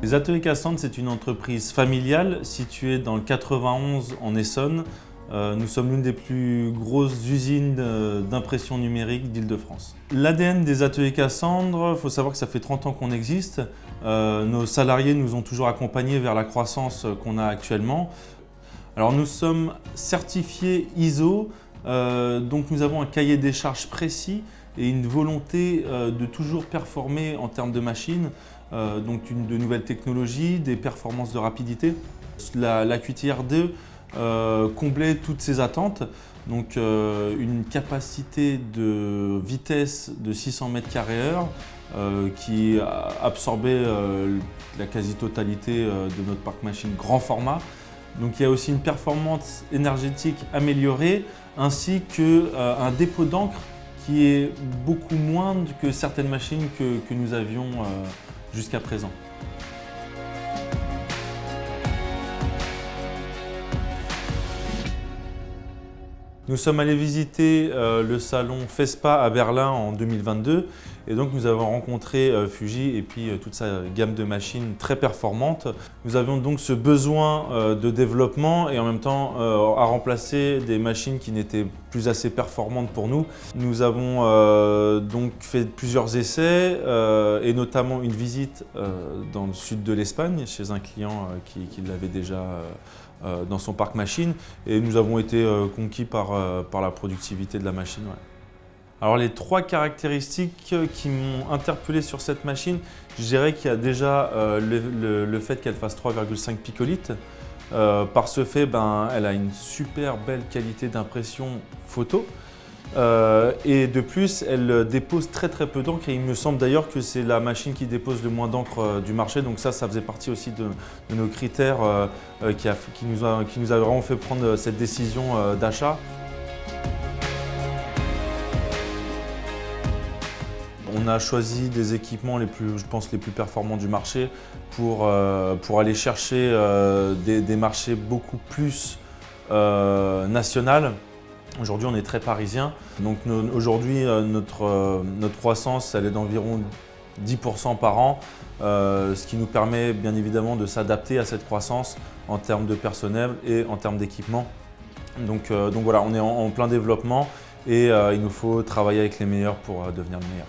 Les Ateliers Cassandre, c'est une entreprise familiale située dans le 91 en Essonne. Nous sommes l'une des plus grosses usines d'impression numérique d'Île-de-France. L'ADN des Ateliers Cassandre, il faut savoir que ça fait 30 ans qu'on existe. Nos salariés nous ont toujours accompagnés vers la croissance qu'on a actuellement. Alors nous sommes certifiés ISO, donc nous avons un cahier des charges précis et une volonté de toujours performer en termes de machines, donc de nouvelles technologies, des performances de rapidité. La QTR2 comblait toutes ces attentes, donc une capacité de vitesse de 600 m², qui absorbait la quasi-totalité de notre parc machine grand format. Donc il y a aussi une performance énergétique améliorée ainsi qu'un dépôt d'encre qui est beaucoup moindre que certaines machines que nous avions jusqu'à présent. Nous sommes allés visiter le salon FESPA à Berlin en 2022 et donc nous avons rencontré Fuji et puis toute sa gamme de machines très performantes. Nous avions donc ce besoin de développement et en même temps à remplacer des machines qui n'étaient plus assez performantes pour nous. Nous avons donc fait plusieurs essais et notamment une visite dans le sud de l'Espagne chez un client qui l'avait déjà dans son parc machine et nous avons été conquis par la productivité de la machine. Ouais. Alors les trois caractéristiques qui m'ont interpellé sur cette machine, je dirais qu'il y a déjà le fait qu'elle fasse 3,5 picolitres. Par ce fait, elle a une super belle qualité d'impression photo. Et de plus, elle dépose très peu d'encre et il me semble d'ailleurs que c'est la machine qui dépose le moins d'encre du marché. Donc ça faisait partie aussi de nos critères qui nous a vraiment fait prendre cette décision d'achat. On a choisi des équipements les plus performants du marché pour aller chercher des marchés beaucoup plus nationaux. Aujourd'hui, on est très parisien. Donc aujourd'hui, notre croissance, elle est d'environ 10% par an, ce qui nous permet bien évidemment de s'adapter à cette croissance en termes de personnel et en termes d'équipement. Donc voilà, on est en plein développement et il nous faut travailler avec les meilleurs pour devenir le meilleur.